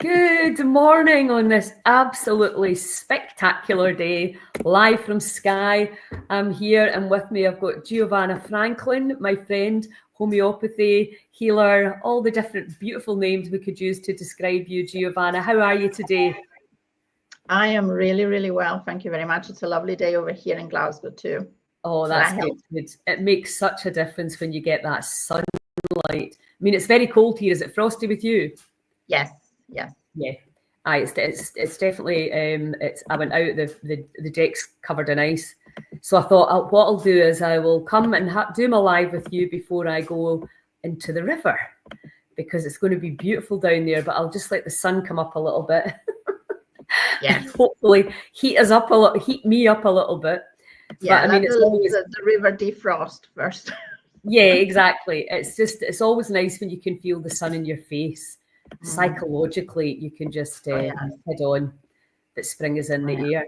Good morning on this absolutely spectacular day, live from Skye. I'm here and with me I've got Giovanna Franklin, my friend, homeopathy healer, all the different beautiful names we could use to describe you, Giovanna. How are you today? I am really, really well. Thank you very much. It's a lovely day over here in Glasgow too. Oh, that's good. It makes such a difference when you get that sunlight. I mean, it's very cold here. Is it frosty with you? Yes. Yeah. It's definitely I went out, the deck's covered in ice, so I thought what I'll do is I will come and do my live with you before I go into the river, because it's going to be beautiful down there, but I'll just let the sun come up a little bit. Yeah. Hopefully heat me up a little bit. Yeah, but, I mean, it's always the river defrost first. Yeah, exactly. It's always nice when you can feel the sun in your face. Psychologically, you can just head on that spring is in the air.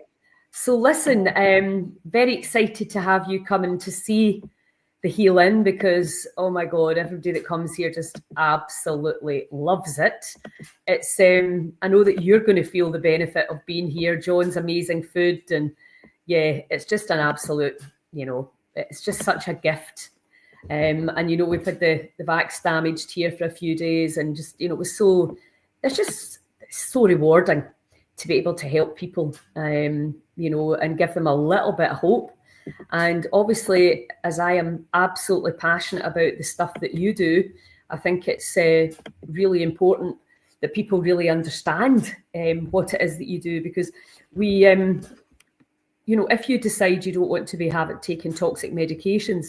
So listen, very excited to have you coming to see the Heal In, because oh my God, everybody that comes here just absolutely loves it. It's I know that you're going to feel the benefit of being here. John's amazing food, and yeah, it's just an absolute, it's just such a gift. And we've had the vax damaged here for a few days, and just it's just so rewarding to be able to help people, and give them a little bit of hope. And obviously, as I am absolutely passionate about the stuff that you do, I think it's really important that people really understand what it is that you do, because we, if you decide you don't want to be taking toxic medications,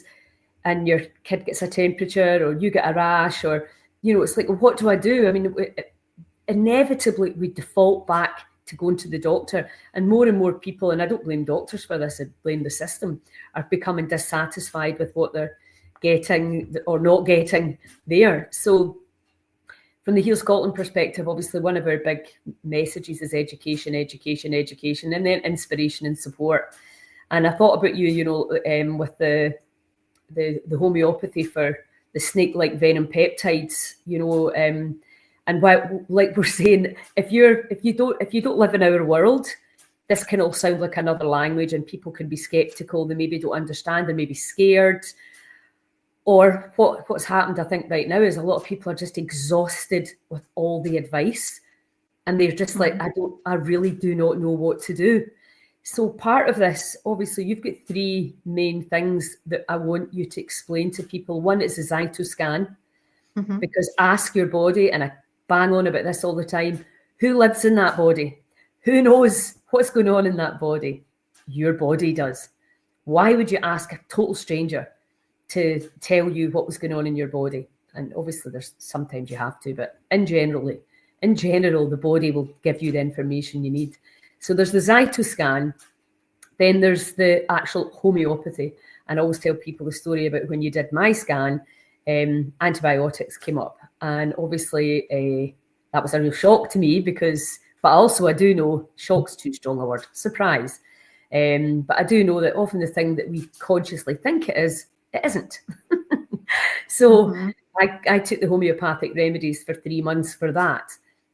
and your kid gets a temperature or you get a rash, or, it's like, well, what do I do? I mean, inevitably we default back to going to the doctor, and more people, and I don't blame doctors for this, I blame the system, are becoming dissatisfied with what they're getting or not getting there. So from the Heal Scotland perspective, obviously one of our big messages is education, and then inspiration and support. And I thought about you, with the homeopathy for the snake-like venom peptides, and why, like we're saying, if you don't live in our world, this can all sound like another language, and people can be skeptical. They maybe don't understand, they may be scared. Or what's happened, I think, right now is a lot of people are just exhausted with all the advice, and they're just like, I really do not know what to do. So part of this, obviously, you've got three main things that I want you to explain to people. One is the Zyto scan, because ask your body, and I bang on about this all the time, who lives in that body? Who knows what's going on in that body? Your body does. Why would you ask a total stranger to tell you what was going on in your body? And obviously there's sometimes you have to, but in general, the body will give you the information you need. So there's the Zyto scan, then there's the actual homeopathy. And I always tell people the story about when you did my scan, antibiotics came up. And obviously that was a real shock to me, but also I do know, shock's too strong a word, surprise. But I do know that often the thing that we consciously think it isn't. So I took the homeopathic remedies for 3 months for that.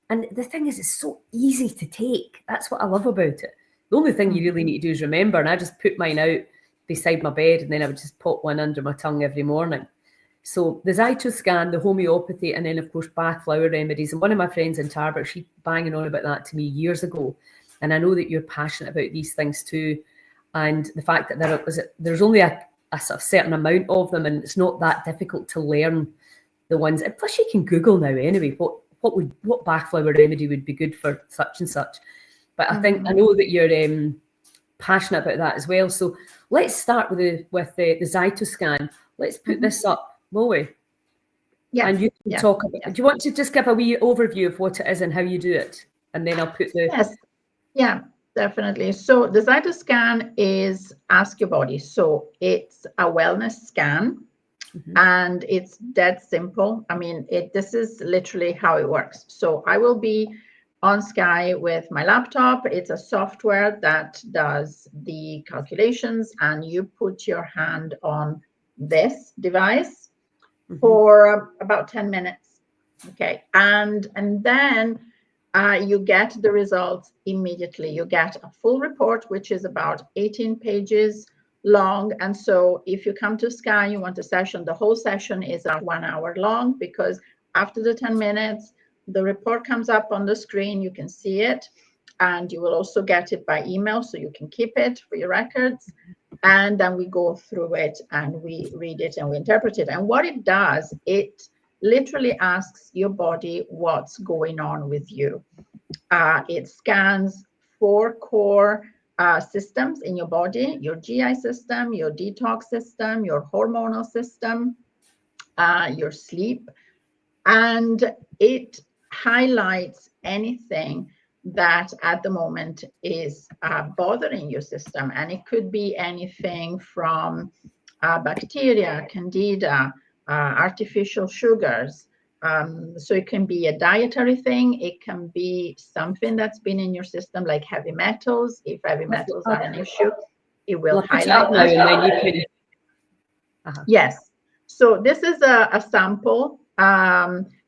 And the thing is, it's so easy to take. That's what I love about it. The only thing you really need to do is remember, and I just put mine out beside my bed, and then I would just pop one under my tongue every morning. So the Zyto scan, the homeopathy, and then, of course, Bach flower remedies. And one of my friends in Tarbert, she banging on about that to me years ago. And I know that you're passionate about these things too. And the fact that there's only a sort of certain amount of them, and it's not that difficult to learn the ones. And plus, you can Google now anyway, what Bach flower remedy would be good for such and such. But I know that you're passionate about that as well. So let's start with the Zyto scan. Let's put this up, will we? Yeah. And you can talk about it. Do you want to just give a wee overview of what it is and how you do it? And then I'll put the... Yes. Yeah, definitely. So the Zyto scan is Ask Your Body. So it's a wellness scan. And it's dead simple. I mean, this is literally how it works. So I will be on Skye with my laptop. It's a software that does the calculations, and you put your hand on this device for about 10 minutes. Okay. And then you get the results immediately. You get a full report, which is about 18 pages long. And so if you come to Scan, you want a session, the whole session is 1 hour long, because after the 10 minutes, the report comes up on the screen, you can see it, and you will also get it by email, so you can keep it for your records. And then we go through it and we read it and we interpret it. And what it does, it literally asks your body what's going on with you. It scans 4 core systems in your body: your GI system, your detox system, your hormonal system, your sleep, and it highlights anything that at the moment is bothering your system. And it could be anything from bacteria, candida, artificial sugars. So it can be a dietary thing. It can be something that's been in your system, like heavy metals. If heavy metals are an issue, it will highlight now, and then you can. Yes. So this is a sample.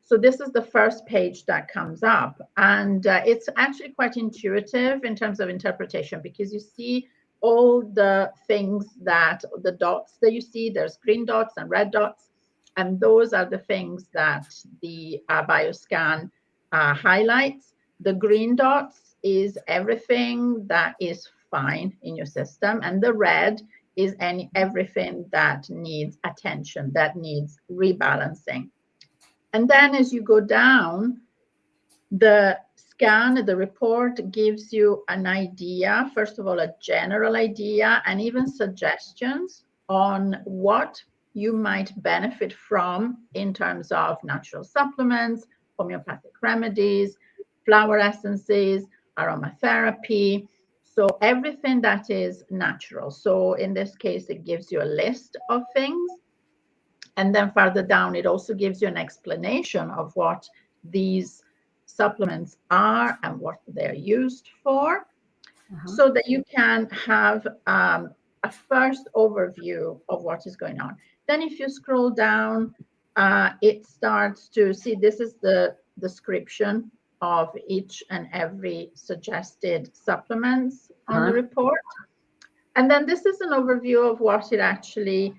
So this is the first page that comes up, and it's actually quite intuitive in terms of interpretation, because you see all the things that the dots that you see, there's green dots and red dots, and those are the things that the bioscan highlights. The green dots is everything that is fine in your system, and the red is everything that needs attention, that needs rebalancing. And then as you go down, the scan, the report gives you an idea, first of all, a general idea, and even suggestions on what you might benefit from in terms of natural supplements, homeopathic remedies, flower essences, aromatherapy. So everything that is natural. So in this case, it gives you a list of things. And then further down, it also gives you an explanation of what these supplements are and what they're used for, so that you can have a first overview of what is going on. Then if you scroll down, it starts to see, this is the description of each and every suggested supplements on the report. And then this is an overview of what it actually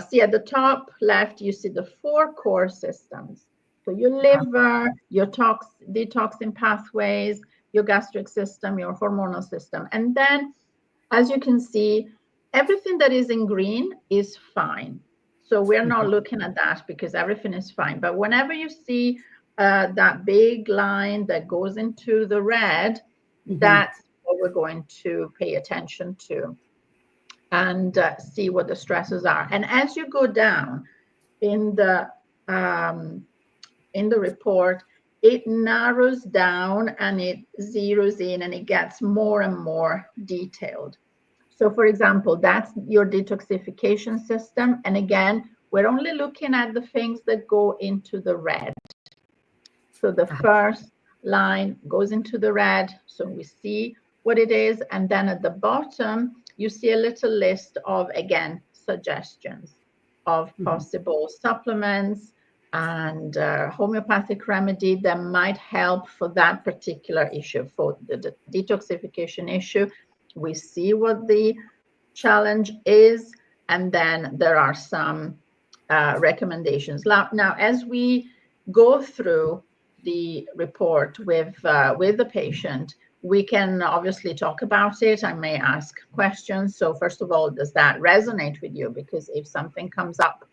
see. At the top left, you see the 4 core systems. So your liver, your detoxing pathways, your gastric system, your hormonal system. And then, as you can see, everything that is in green is fine. So we're not looking at that because everything is fine. But whenever you see that big line that goes into the red, that's what we're going to pay attention to and see what the stresses are. And as you go down in the report, it narrows down and it zeroes in and it gets more and more detailed. So for example, that's your detoxification system. And again, we're only looking at the things that go into the red. So the first line goes into the red. So we see what it is. And then at the bottom, you see a little list of, again, suggestions of possible supplements and homeopathic remedy that might help for that particular issue. For the detoxification issue, we see what the challenge is, and then there are some recommendations. Now, as we go through the report with the patient, we can obviously talk about it. I may ask questions. So first of all, does that resonate with you? Because if something comes up,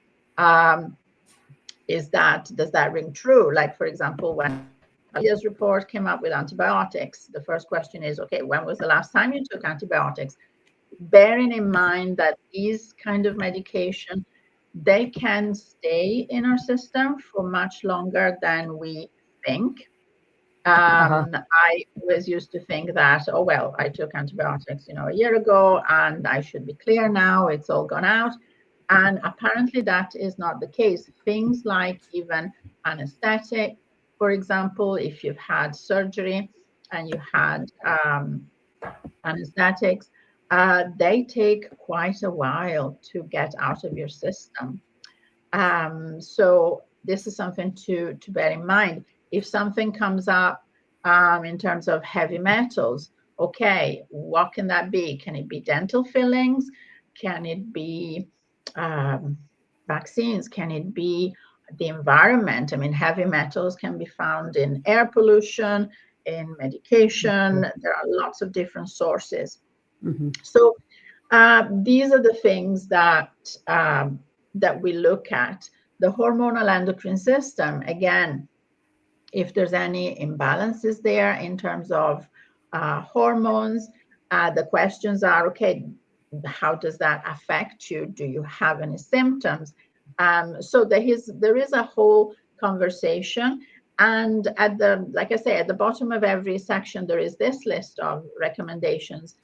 does that ring true? Like, for example, when Alia's report came up with antibiotics, the first question is, okay, when was the last time you took antibiotics? Bearing in mind that these kind of medication, they can stay in our system for much longer than we think. I was used to think that, oh, well, I took antibiotics, a year ago and I should be clear now. It's all gone out. And apparently that is not the case. Things like even anesthetic, for example, if you've had surgery and you had anesthetics, they take quite a while to get out of your system. So this is something to bear in mind. If something comes up in terms of heavy metals. Okay, what can that be? Can it be dental fillings? Can it be vaccines? Can it be the environment? I mean, heavy metals can be found in air pollution, in medication. There are lots of different sources. So these are the things that that we look at. The hormonal endocrine system, again, if there's any imbalances there in terms of hormones, the questions are, okay, how does that affect you? Do you have any symptoms? So there is a whole conversation. And like I say, at the bottom of every section, there is this list of recommendations.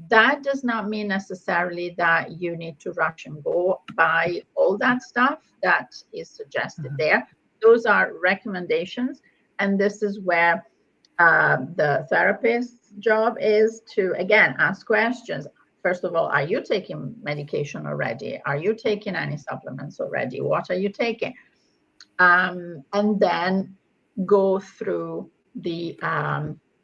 That does not mean necessarily that you need to rush and go buy all that stuff that is suggested there. Those are recommendations. And this is where the therapist's job is to, again, ask questions. First of all, are you taking medication already? Are you taking any supplements already? What are you taking? And then go through the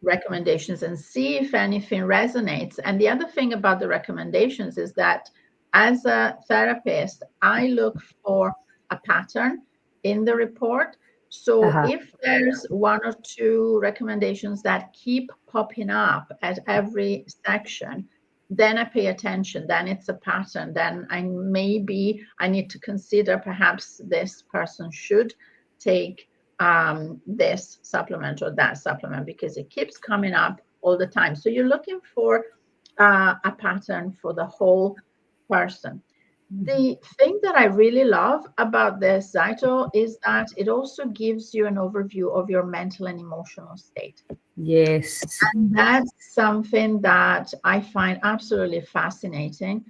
recommendations and see if anything resonates. And the other thing about the recommendations is that as a therapist, I look for a pattern in the report. So if there's one or two recommendations that keep popping up at every section, then I pay attention, then it's a pattern, then I need to consider perhaps this person should take this supplement or that supplement, because it keeps coming up all the time. So you're looking for a pattern for the whole person. The thing that I really love about this Zyto is that it also gives you an overview of your mental and emotional state. Yes. And that's something that I find absolutely fascinating,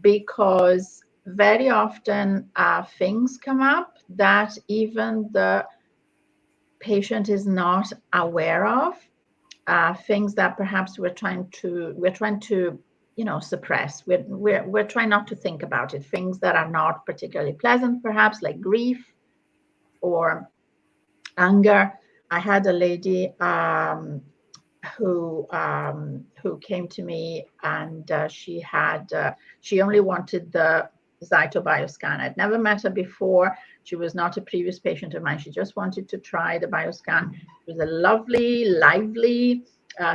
because very often things come up that even the patient is not aware of, things that perhaps we're trying to suppress. We're trying not to think about it. Things that are not particularly pleasant, perhaps, like grief or anger. I had a lady who came to me, and she only wanted the Zyto bioscan. I'd never met her before. She was not a previous patient of mine. She just wanted to try the bioscan. She was a lovely, lively,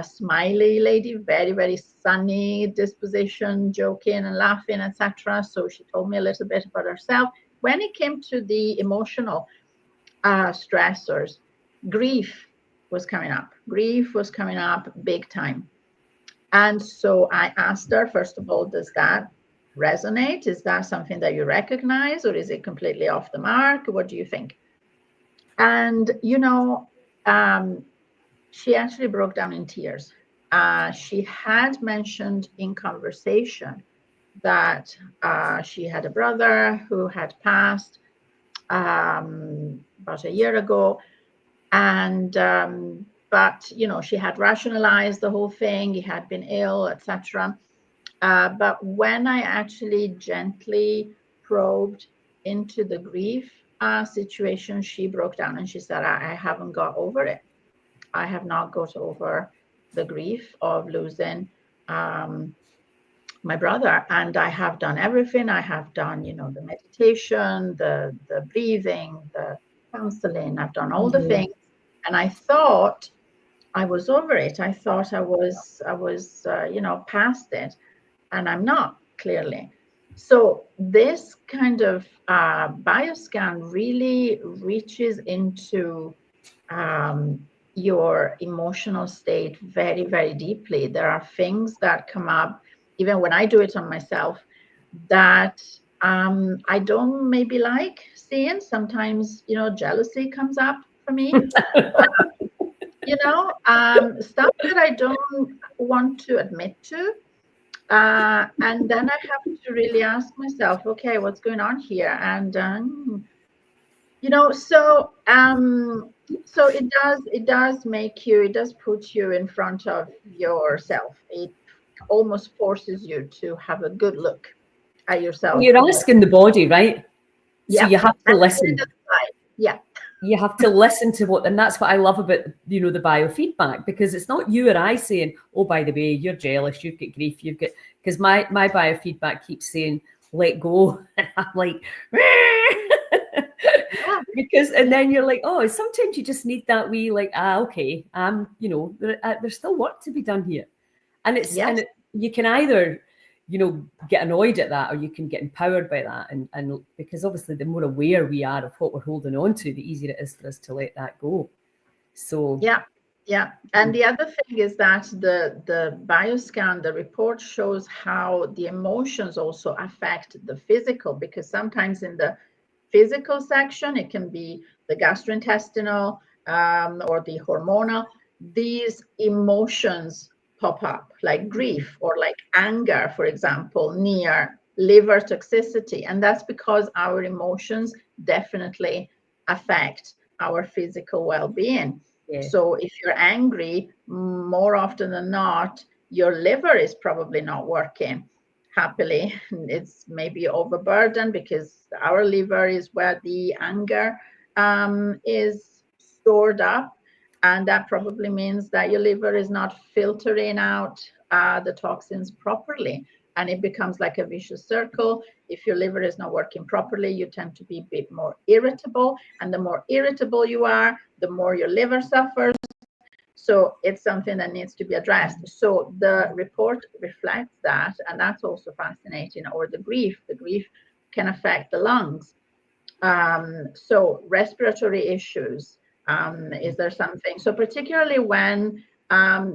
smiley lady, very, very sunny disposition, joking and laughing, etc. So she told me a little bit about herself. When it came to the emotional stressors, grief was coming up. Grief was coming up big time. And so I asked her, first of all, does that resonate? Is that something that you recognize, or is it completely off the mark? What do you think? And, she actually broke down in tears. She had mentioned in conversation that she had a brother who had passed about a year ago. And but she had rationalized the whole thing. He had been ill, etc. But when I actually gently probed into the grief situation, she broke down and she said, I haven't got over it. I have not got over the grief of losing my brother. And I have done everything. I have done, the meditation, the breathing, the counseling. I've done all the things. And I thought I was over it. I thought I was past it, and I'm not, clearly. So this kind of bioscan really reaches into your emotional state very, very deeply. There are things that come up, even when I do it on myself, that I don't maybe like seeing. Sometimes, jealousy comes up for me. Stuff that I don't want to admit to. And then I have to really ask myself, okay, what's going on here? And, so it does put you in front of yourself. It almost forces you to have a good look at yourself. You're asking the body, right? Yeah. So you have to listen. Yeah. you have to listen to what, and that's what I love about, the biofeedback, because it's not you or I saying, oh, by the way, you're jealous, you've got grief, because my biofeedback keeps saying, let go. And I'm like, because, and then you're like, oh, sometimes you just need that wee, like, okay, there's still work to be done here. And you can either, get annoyed at that, or you can get empowered by that. And because obviously the more aware we are of what we're holding on to, the easier it is for us to let that go. So yeah. And the other thing is that the bioscan, the report shows how the emotions also affect the physical, because sometimes in the physical section, it can be the gastrointestinal or the hormonal, these emotions pop up, like grief or like anger, for example, near liver toxicity. And that's because our emotions definitely affect our physical well-being. Yeah. So if you're angry, more often than not, your liver is probably not working happily. It's maybe overburdened, because our liver is where the anger is stored up. And that probably means that your liver is not filtering out the toxins properly. And it becomes like a vicious circle. If your liver is not working properly, you tend to be a bit more irritable. And the more irritable you are, the more your liver suffers. So it's something that needs to be addressed. So the report reflects that, and that's also fascinating. Or the grief can affect the lungs. So respiratory issues. Is there something? So particularly when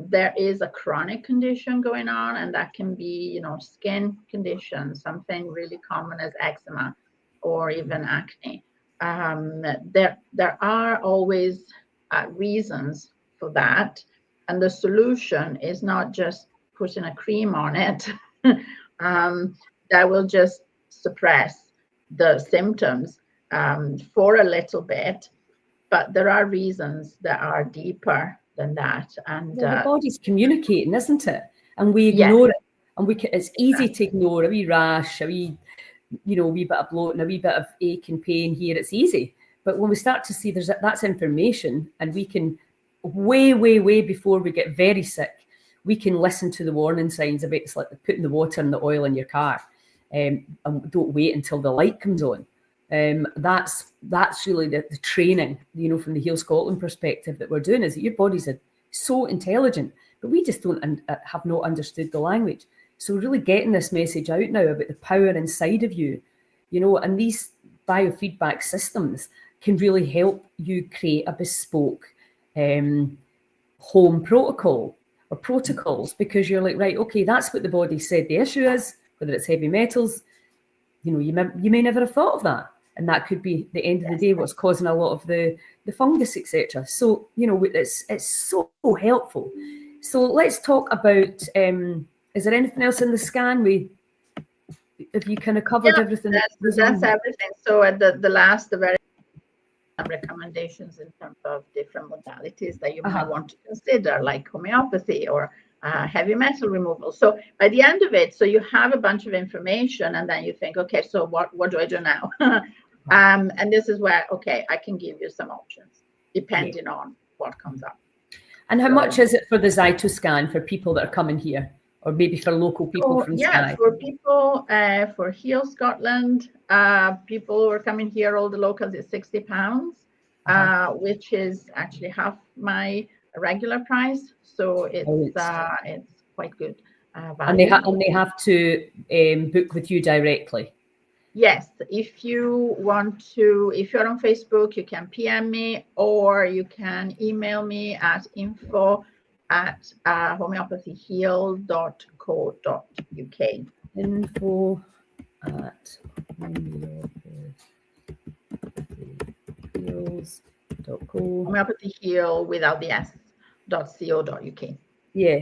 there is a chronic condition going on, and that can be, skin condition, something really common as eczema or even acne. There are always reasons for that, and the solution is not just putting a cream on it that will just suppress the symptoms for a little bit. But there are reasons that are deeper than that. And the body's communicating, isn't it? And we ignore it. And it's easy to ignore a wee rash, a wee bit of bloating, a wee bit of ache and pain here. It's easy. But when we start to see that's information, and we can, way before we get very sick, we can listen to the warning signs about, it's like putting the water and the oil in your car, and don't wait until the light comes on. That's really the training, from the Heal Scotland perspective that we're doing, is that your bodies are so intelligent, but we just have not understood the language. So really getting this message out now about the power inside of you, and these biofeedback systems can really help you create a bespoke home protocol or protocols, because you're like, right, okay, that's what the body said the issue is, whether it's heavy metals, you may never have thought of that. And that could be, the end of the day, what's causing a lot of the fungus, etc. So, it's so helpful. So let's talk about, is there anything else in the scan? Have you kind of covered everything? That's everything. So at the very recommendations in terms of different modalities that you might want to consider, like homeopathy or heavy metal removal. So by the end of it, so you have a bunch of information, and then you think, okay, so what do I do now? And this is where, okay, I can give you some options depending on what comes up. And how much is it for the Zyto scan for people that are coming here, or maybe for local people from Skye? For people, for Heal Scotland, people who are coming here, all the locals, is £60, which is actually half my regular price. So it's quite good value. And they have to book with you directly. Yes, if you're on Facebook, you can PM me, or you can email me at info@homeopathyheal.co.uk. info@homeopathyheals.co. Homeopathy Heal without the s.co.uk. Yeah.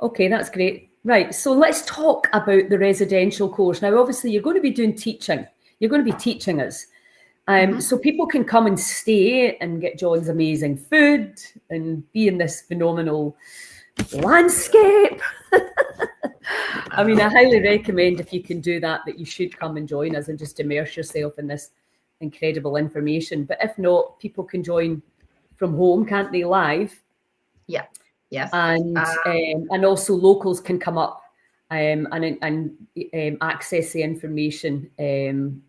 Okay, that's great. Right, so let's talk about the residential course. Now, obviously, you're going to be doing teaching. You're going to be teaching us. So people can come and stay and get John's amazing food and be in this phenomenal landscape. I mean, I highly recommend, if you can do that, that you should come and join us and just immerse yourself in this incredible information. But if not, people can join from home, can't they, live? Yeah. Yes. And also locals can come up and access the information, and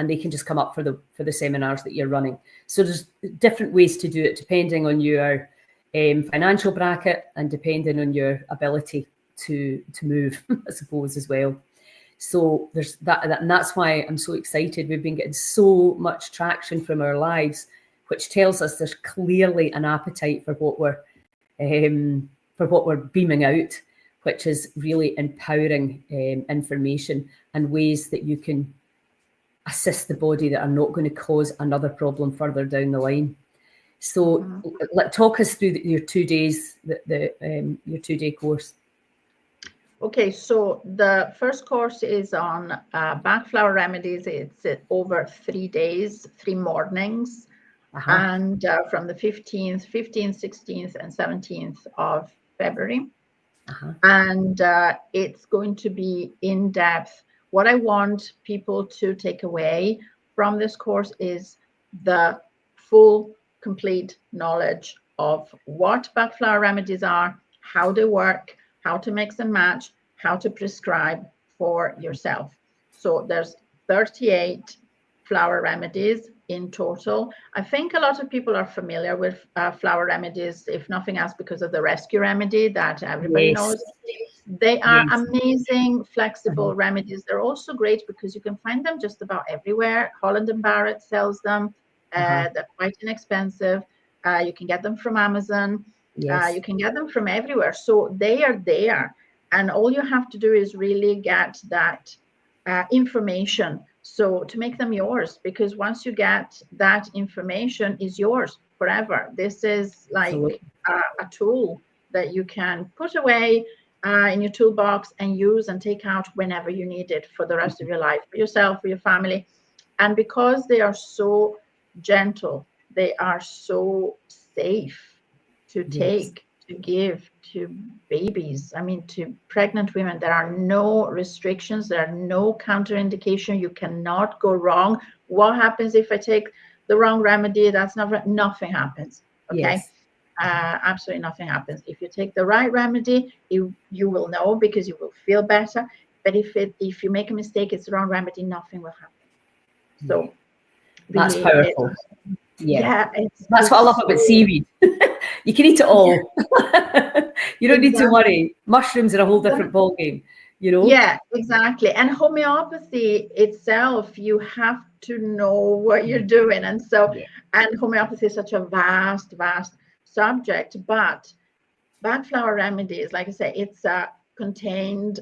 they can just come up for the seminars that you're running. So there's different ways to do it depending on your financial bracket and depending on your ability to move, I suppose, as well. So there's that, and that's why I'm so excited. We've been getting so much traction from our lives, which tells us there's clearly an appetite for what we're beaming out, which is really empowering information and ways that you can assist the body that are not going to cause another problem further down the line. So, talk us through your 2 days, your 2-day course. Okay, so the first course is on back flower remedies. It's over 3 days, 3 mornings, and from the 15th, 16th, and 17th of February. And it's going to be in depth. What I want people to take away from this course is the full, complete knowledge of what back flower remedies are, how they work, how to mix and match, how to prescribe for yourself. So there's 38 flower remedies in total. I think a lot of people are familiar with flower remedies, if nothing else, because of the rescue remedy that everybody knows. They are amazing, flexible remedies. They're also great because you can find them just about everywhere. Holland & Barrett sells them. They're quite inexpensive. You can get them from Amazon. You can get them from everywhere. So they are there. And all you have to do is really get that information. So to make them yours, because once you get that information, is yours forever. This is like a tool that you can put away in your toolbox and use and take out whenever you need it for the rest of your life, for yourself, for your family. And because they are so gentle, they are so safe to take, to give to babies. I mean, to pregnant women, there are no restrictions. There are no counterindication. You cannot go wrong. What happens if I take the wrong remedy? That's nothing happens. Okay. Absolutely nothing happens. If you take the right remedy, you will know, because you will feel better. But if you make a mistake, it's the wrong remedy, nothing will happen. So that's powerful. Yeah, that's what I love about seaweed. You can eat it all. You don't need to worry. Mushrooms are a whole different ballgame, you know? Yeah, exactly. And homeopathy itself, you have to know what you're doing. And so, and homeopathy is such a vast subject, but back flower remedies, like I say, it's a contained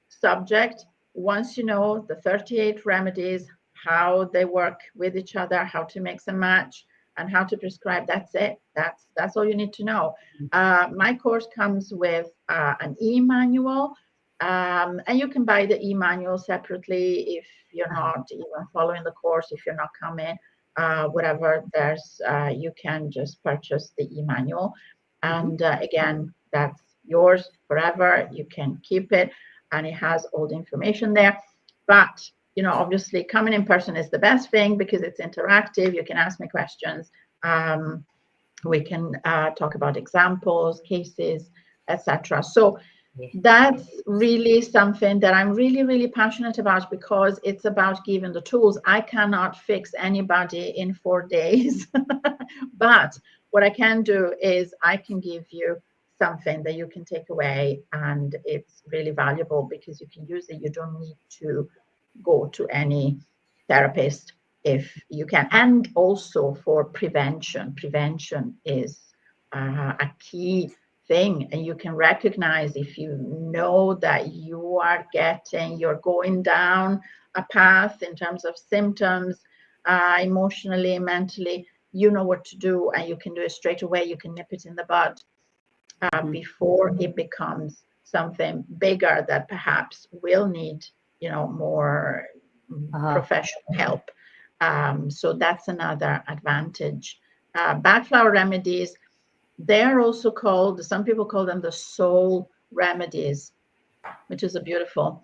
subject. Once you know the 38 remedies, how they work with each other, how to mix and match, and how to prescribe, that's it. That's all you need to know. My course comes with an e-manual, and you can buy the e-manual separately if you're not even following the course, if you're not coming, whatever. There's you can just purchase the e-manual, and again, that's yours forever. You can keep it, and it has all the information there. But obviously, coming in person is the best thing because it's interactive. You can ask me questions. We can talk about examples, cases, etc. So that's really something that I'm really passionate about, because it's about giving the tools. I cannot fix anybody in 4 days, but what I can do is I can give you something that you can take away, and it's really valuable because you can use it. You don't need to go to any therapist if you can. And also for prevention is a key thing, and you can recognize if you know that you're going down a path in terms of symptoms, emotionally, mentally, you know what to do, and you can do it straight away. You can nip it in the bud before it becomes something bigger that perhaps will need more professional help. So that's another advantage. Back flower remedies, they're also called, some people call them the soul remedies, which is a beautiful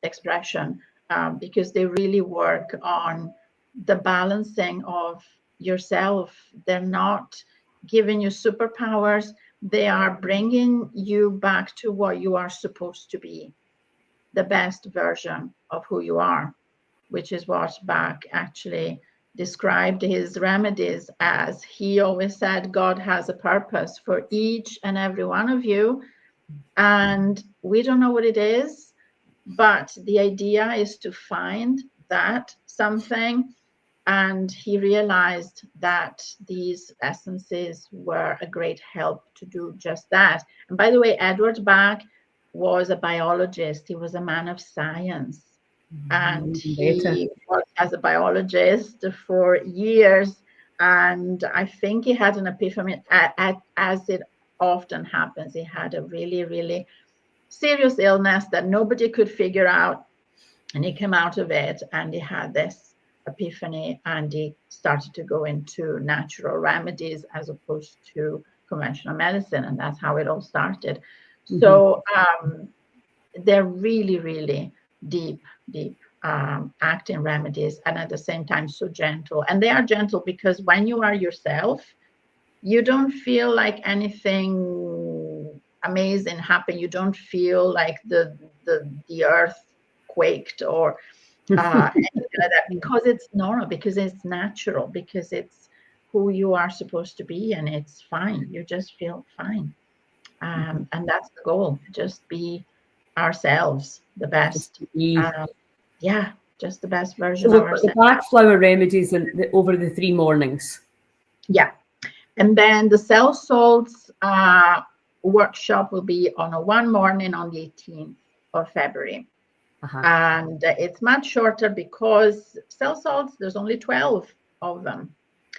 expression. because they really work on the balancing of yourself. They're not giving you superpowers. They are bringing you back to what you are supposed to be, the best version of who you are, which is what Bach actually described his remedies as. He always said God has a purpose for each and every one of you, and we don't know what it is, but the idea is to find that something. And he realized that these essences were a great help to do just that. And by the way, Edward Bach was a biologist. He was a man of science. And he worked as a biologist for years. And I think he had an epiphany, as it often happens. He had a really, really serious illness that nobody could figure out. And he came out of it and he had this epiphany, and he started to go into natural remedies as opposed to conventional medicine. And that's how it all started. Mm-hmm. So they're really, really deep acting remedies, and at the same time so gentle. And they are gentle because when you are yourself, you don't feel like anything amazing happened. You don't feel like the earth quaked or anything like that, because it's normal, because it's natural, because it's who you are supposed to be, and it's fine. You just feel fine. And that's the goal, just be ourselves, the best. Just the best version of ourselves. The Bach flower remedies over the 3 mornings. Yeah. And then the cell salts workshop will be on one morning on the 18th of February. And it's much shorter because cell salts, there's only 12 of them.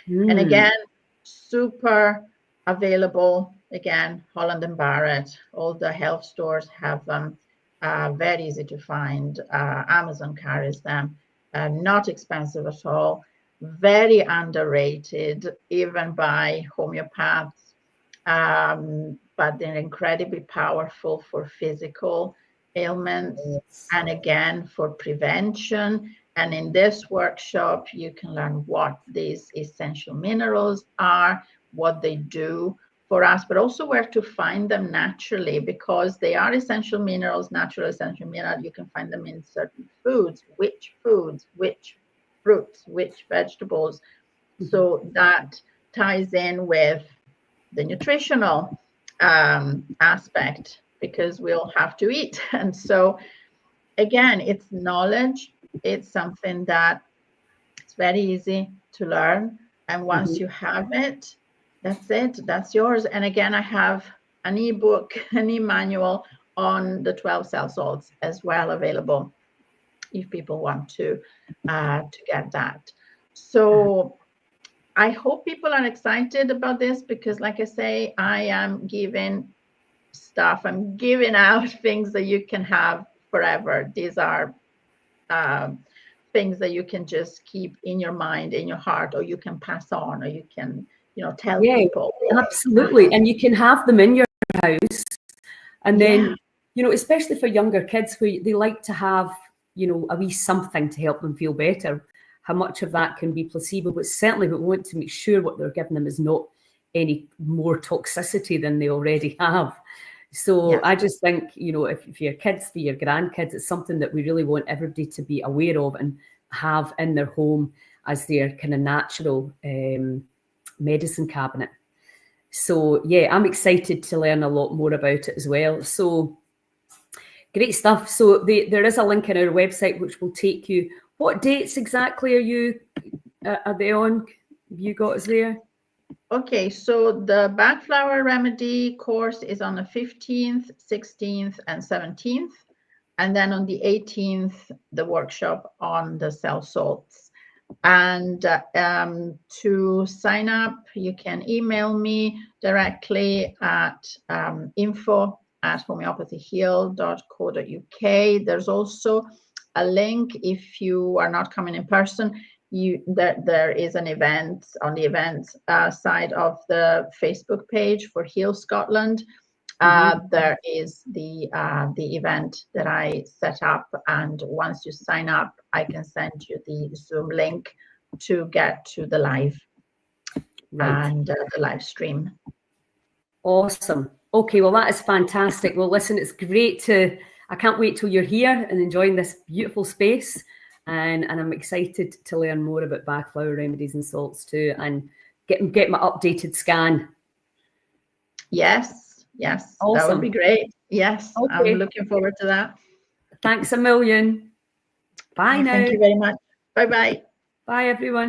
And again, super available. Again, Holland and Barrett, all the health stores have them. Very easy to find. Amazon carries them. Not expensive at all. Very underrated, even by homeopaths. But they're incredibly powerful for physical ailments, and again for prevention. And in this workshop, you can learn what these essential minerals are, what they do for us, but also where to find them naturally, because they are essential minerals, natural essential minerals. You can find them in certain foods, which fruits, which vegetables. So that ties in with the nutritional aspect, because we'll have to eat. And so again, it's knowledge. It's something that it's very easy to learn. And once you have it, that's yours. And again, I have an ebook, an e-manual on the 12 cell salts as well available if people want to get that. So I hope people are excited about this, because like I say, I am giving stuff. I'm giving out things that you can have forever. These are things that you can just keep in your mind, in your heart, or you can pass on, or you can, tell people. Absolutely. And you can have them in your house. And then, especially for younger kids, who they like to have, a wee something to help them feel better. How much of that can be placebo? But certainly we want to make sure what they're giving them is not any more toxicity than they already have. So I just think, if your kids, for your grandkids, it's something that we really want everybody to be aware of and have in their home as their kind of natural medicine cabinet. So I'm excited to learn a lot more about it as well. So great stuff. So there is a link on our website which will take you. What dates exactly are they on? Have you got us there? Okay, so the Bach flower remedy course is on the 15th, 16th, and 17th. And then on the 18th, the workshop on the cell salts. And to sign up, you can email me directly at info@homeopathyheal.co.uk. There's also a link if you are not coming in person. There is an event on the events side of the Facebook page for Heal Scotland, there is the event that I set up, and once you sign up, I can send you the Zoom link to get to the live and the live stream. Awesome. Okay, well, that is fantastic. Well, listen, it's great I can't wait till you're here and enjoying this beautiful space. And I'm excited to learn more about bag flower remedies and salts too, and get my updated scan. Yes, awesome. That would be great. Yes, okay. I'm looking forward to that. Thanks a million. Bye now. Thank you very much. Bye-bye. Bye, everyone.